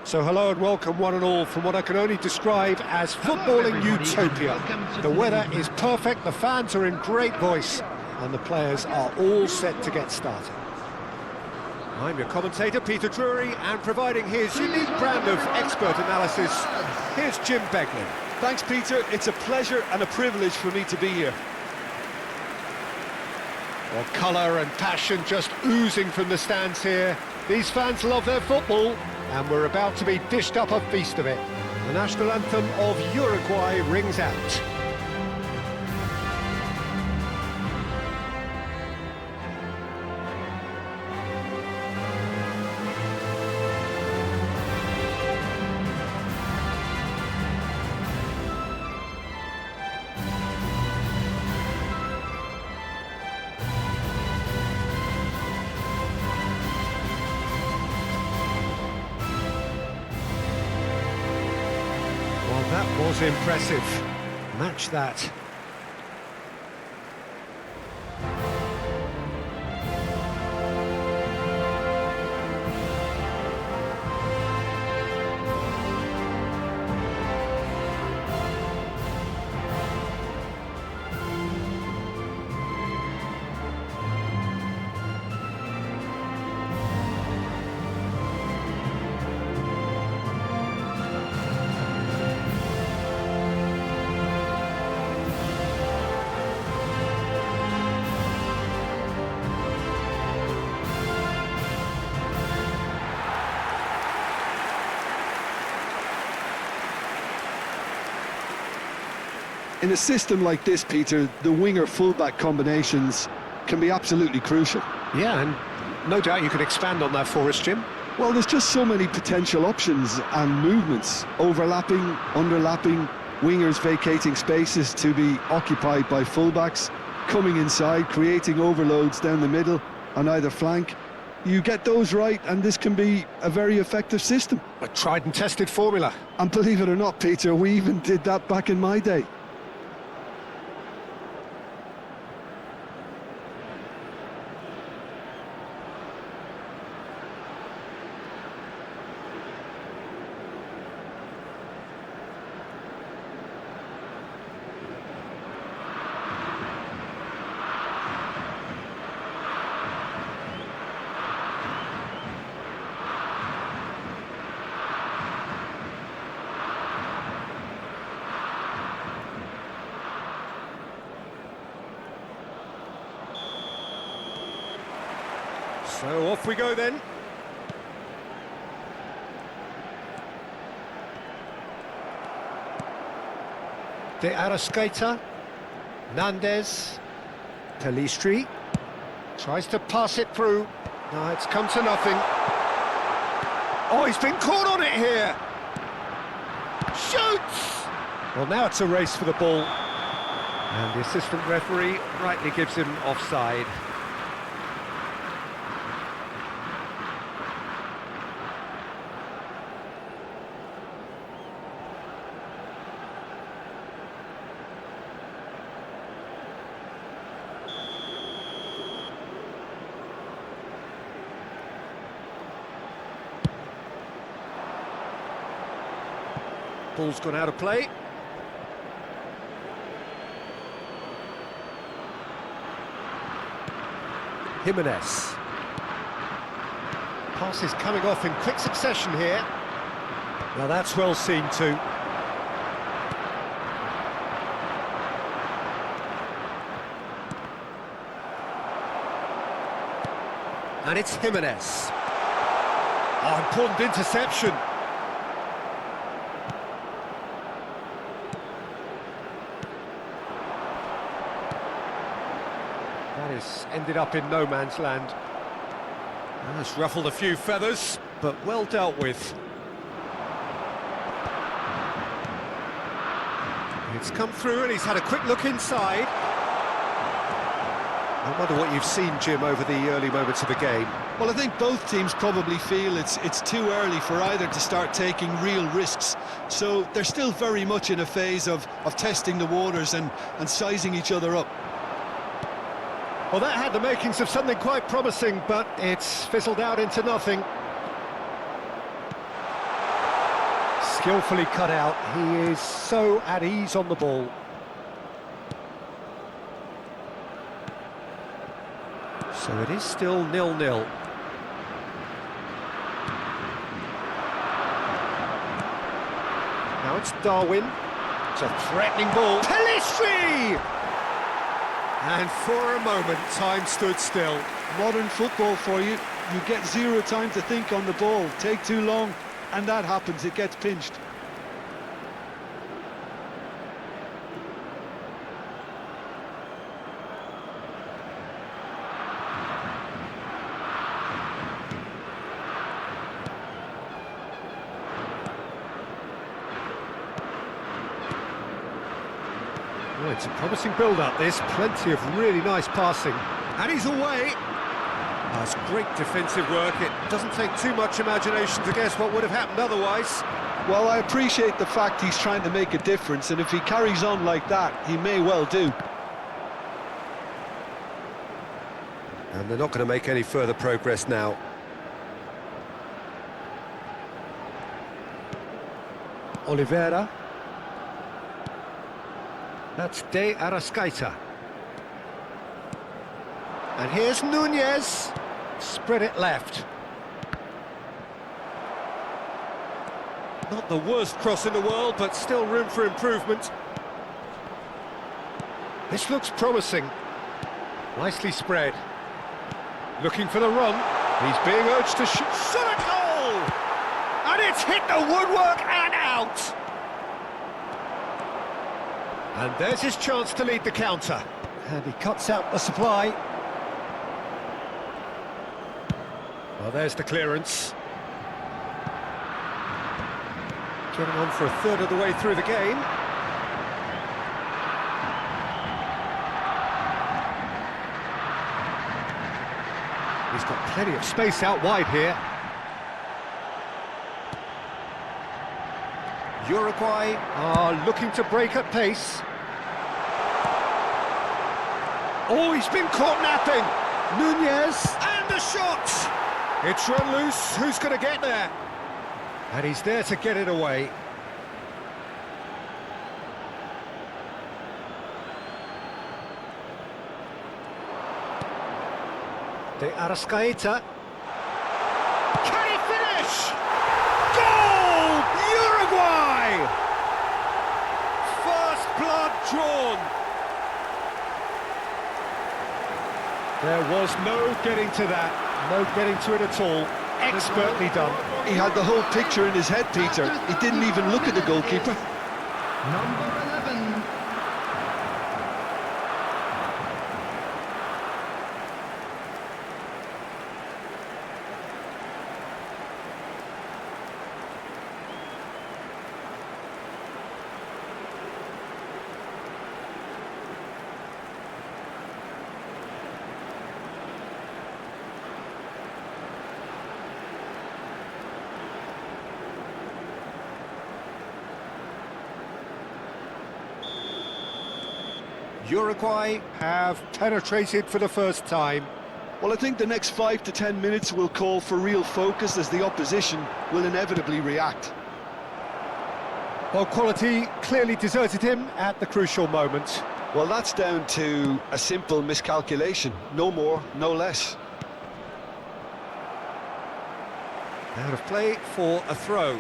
So hello and welcome one and all from what I can only describe as footballing utopia. The weather is perfect, the fans are in great voice, and the players are all set to get started. I'm your commentator, Peter Drury, and providing his unique brand of expert analysis, here's Jim Beglin. Thanks, Peter. It's a pleasure and a privilege for me to be here. Well, colour and passion just oozing from the stands here. These fans love their football, and we're about to be dished up a feast of it. The national anthem of Uruguay rings out. Well, that was impressive. Match that. In a system like this, Peter, the winger-fullback combinations can be absolutely crucial. Yeah, and no doubt you could expand on that for us, Jim. Well, there's just so many potential options and movements, overlapping, underlapping, wingers vacating spaces to be occupied by fullbacks, coming inside, creating overloads down the middle on either flank. You get those right, and this can be a very effective system. A tried and tested formula. And believe it or not, Peter, we even did that back in my day. So off we go then. De Arrascaeta, Nandez, Pelistri, tries to pass it through. No, it's come to nothing. Oh, he's been caught on it here. Shoots! Well, now it's a race for the ball. And the assistant referee rightly gives him offside. Ball's gone out of play. Jimenez. Pass is coming off in quick succession here. Now that's well seen too. And it's Jimenez. Oh, important interception. That has ended up in no man's land. It's ruffled a few feathers, but well dealt with. It's come through and he's had a quick look inside. I wonder what you've seen, Jim, over the early moments of the game. Well, I think both teams probably feel it's too early for either to start taking real risks. So they're still very much in a phase of testing the waters and sizing each other up. Well, that had the makings of something quite promising, but it's fizzled out into nothing. Skillfully cut out. He is so at ease on the ball. So it is still 0-0. Now it's Darwin. It's a threatening ball. Pelistri! And for a moment, time stood still. Modern football for you. You get zero time to think on the ball. Take too long, and that happens. It gets pinched. Well, it's a promising build-up, this. Plenty of really nice passing. And he's away. That's great defensive work. It doesn't take too much imagination to guess what would have happened otherwise. Well, I appreciate the fact he's trying to make a difference, and if he carries on like that, he may well do. And they're not going to make any further progress now. Oliveira. That's De Arrascaeta. And here's Nunez. Spread it left. Not the worst cross in the world, but still room for improvement. This looks promising. Nicely spread. Looking for the run. He's being urged to shoot. Shot a goal! And it's hit the woodwork and out! And there's his chance to lead the counter. And he cuts out the supply. Well, there's the clearance. Getting on for a third of the way through the game. He's got plenty of space out wide here. Uruguay are looking to break at pace. Oh, he's been caught napping. Nunez, and the shot! It's run loose. Who's going to get there? And he's there to get it away. De Arrascaeta. Can he finish? Goal! Uruguay! First blood drawn. There was no getting to that. No getting to it at all. Expertly done. He had the whole picture in his head, Peter. He didn't even look at the goalkeeper. Number 11. Uruguay have penetrated for the first time. Well, I think the next 5 to 10 minutes will call for real focus as the opposition will inevitably react. Well, quality clearly deserted him at the crucial moment. Well, that's down to a simple miscalculation. No more, no less. Out of play for a throw.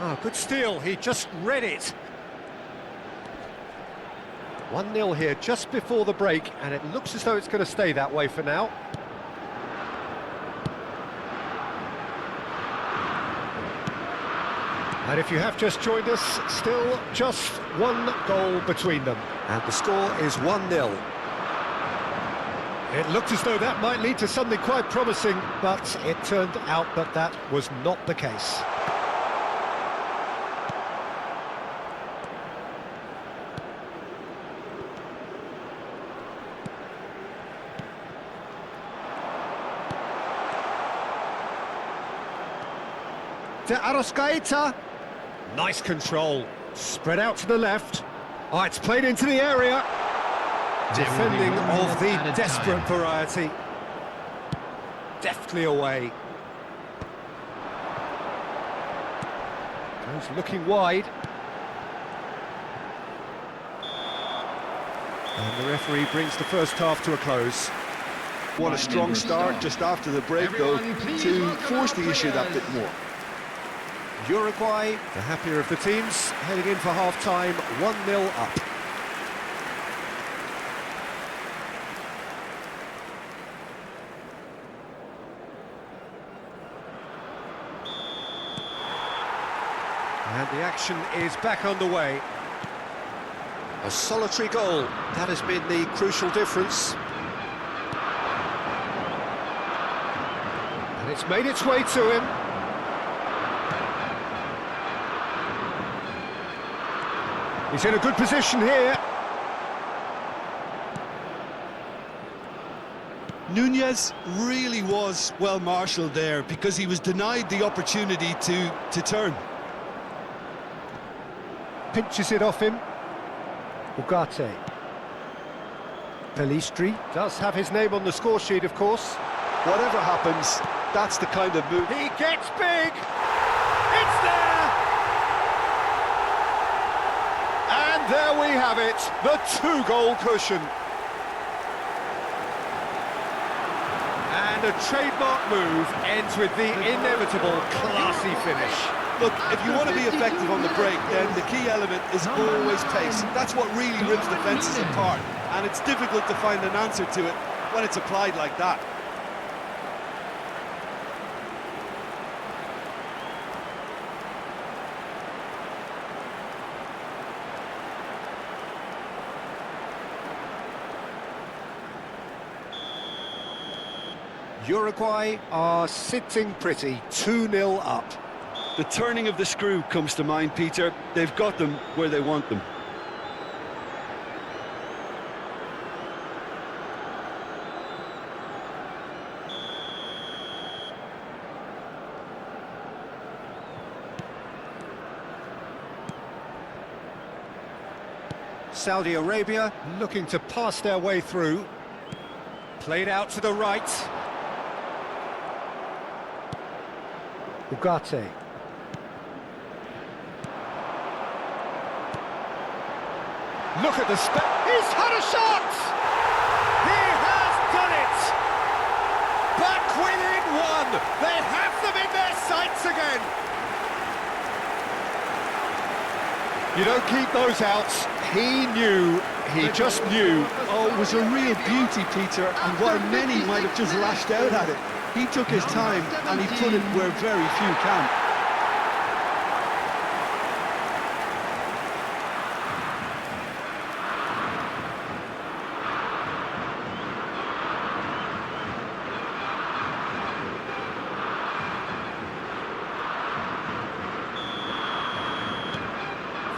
Ah, good steal. He just read it. 1-0 here just before the break, and it looks as though it's going to stay that way for now. And if you have just joined us, still just one goal between them. And the score is 1-0. It looked as though that might lead to something quite promising, but it turned out that that was not the case. De Arrascaeta. Nice control. Spread out to the left. Oh, it's played into the area. Defending of the desperate variety. Deftly away. Goes looking wide. And the referee brings the first half to a close. What a strong start just after the break, though, to force the issue that bit more. Uruguay, the happier of the teams, heading in for half-time, 1-0 up. And the action is back underway. A solitary goal, that has been the crucial difference. And it's made its way to him. He's in a good position here. Nunez really was well marshalled there because he was denied the opportunity to turn. Pinches it off him. Ugarte. Pelistri does have his name on the score sheet, of course. Whatever happens, that's the kind of move. He gets big! It's there! And there we have it, the two-goal cushion. And a trademark move ends with the inevitable classy finish. Look, if you want to be effective on the break, then the key element is always pace. That's what really rips defences apart, and it's difficult to find an answer to it when it's applied like that. Uruguay are sitting pretty, 2-0 up. The turning of the screw comes to mind, Peter. They've got them where they want them. Saudi Arabia looking to pass their way through. Played out to the right. Ugarte. Look at the he's had a shot! He has done it! Back within one! They have them in their sights again! You don't keep those out. He knew, he just knew. Oh, it was a real beauty, Peter, and while many might have just lashed out at it, he took his time and he put it where very few can.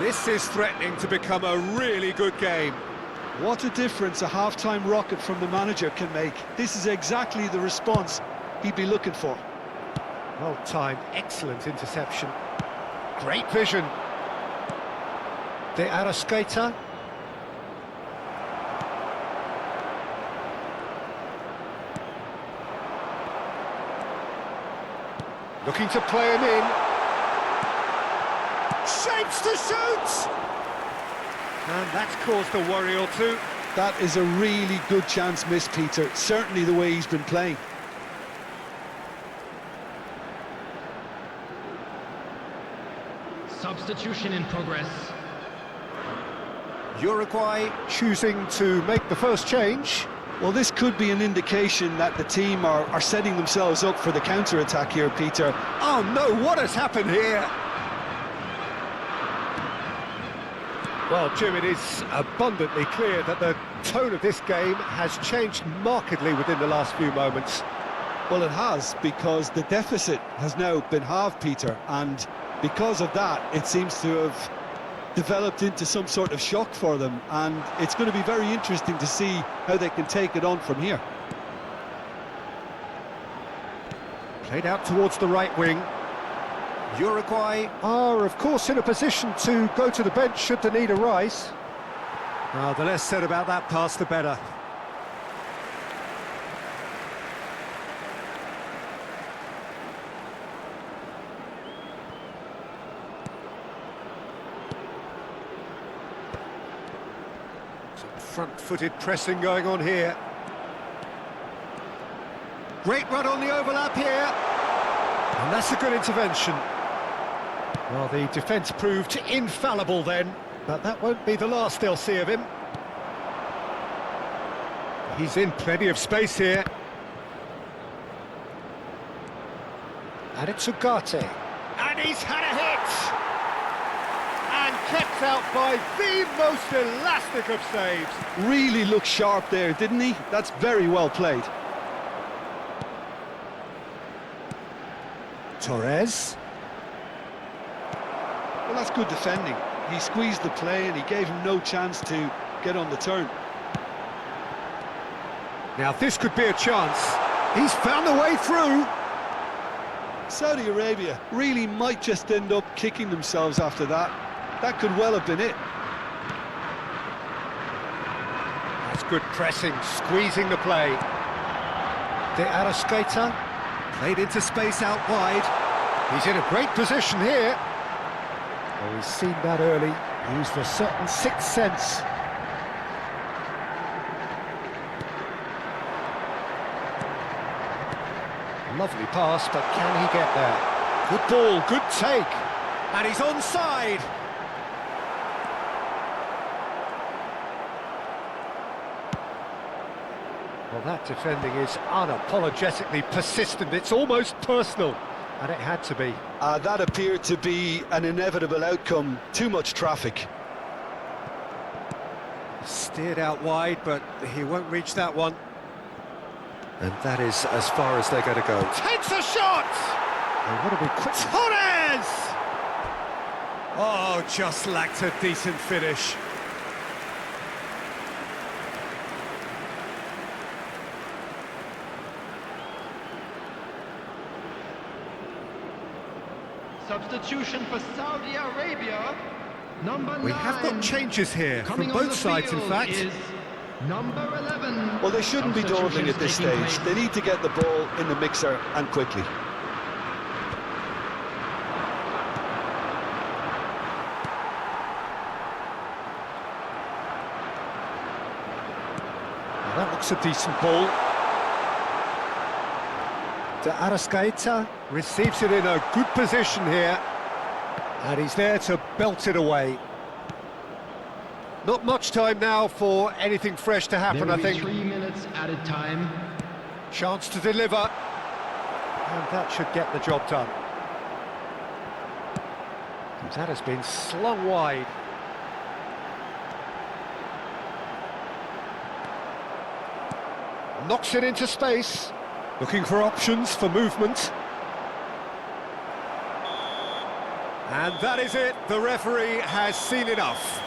This is threatening to become a really good game. What a difference a half-time rocket from the manager can make. This is exactly the response he'd be looking for. Well timed, excellent interception. Great vision. De Arrascaeta. Looking to play him in. Shapes to shoot! And that's caused a worry or two. That is a really good chance missed, Peter. Certainly the way he's been playing. Substitution in progress. Uruguay choosing to make the first change. Well, this could be an indication that the team are setting themselves up for the counter-attack here, Peter. Oh no, what has happened here? Well, Jim, it is abundantly clear that the tone of this game has changed markedly within the last few moments. Well, it has, because the deficit has now been halved, Peter, and because of that, it seems to have developed into some sort of shock for them, and it's going to be very interesting to see how they can take it on from here. Played out towards the right wing. Uruguay are, of course, in a position to go to the bench should the need arise. The less said about that pass, the better. Front-footed pressing going on here. Great run on the overlap here. And that's a good intervention. Well, the defence proved infallible then, but that won't be the last they'll see of him. He's in plenty of space here. And it's Ugarte. And he's had a hit! And kept out by the most elastic of saves. Really looked sharp there, didn't he? That's very well played. Torres. Well, that's good defending. He squeezed the play and he gave him no chance to get on the turn. Now this could be a chance. He's found a way through. Saudi Arabia really might just end up kicking themselves after that. That could well have been it. That's good pressing, squeezing the play. De Arrascaeta played into space out wide. He's in a great position here. Oh, he's seen that early. Used a certain sixth sense. Lovely pass, but can he get there? Good ball, good take. And he's onside. Well, that defending is unapologetically persistent. It's almost personal, and it had to be. That appeared to be an inevitable outcome. Too much traffic. Steered out wide, but he won't reach that one. And that is as far as they're going to go. Takes a shot! They want to be quick. Torres! Oh, just lacked a decent finish. Substitution for Saudi Arabia. Number 9. We have got changes here Coming from on both the sides, in field fact. is number 11. Well, they shouldn't be dawdling at this Substitutions stage. taking They need to get the ball in the mixer and quickly. Well, that looks a decent ball. De Arrascaeta receives it in a good position here. And he's there to belt it away. Not much time now for anything fresh to happen, There I will be think. 3 minutes added time. Chance to deliver. And that should get the job done. That has been slung wide. Knocks it into space. Looking for options for movement. And that is it. The referee has seen enough.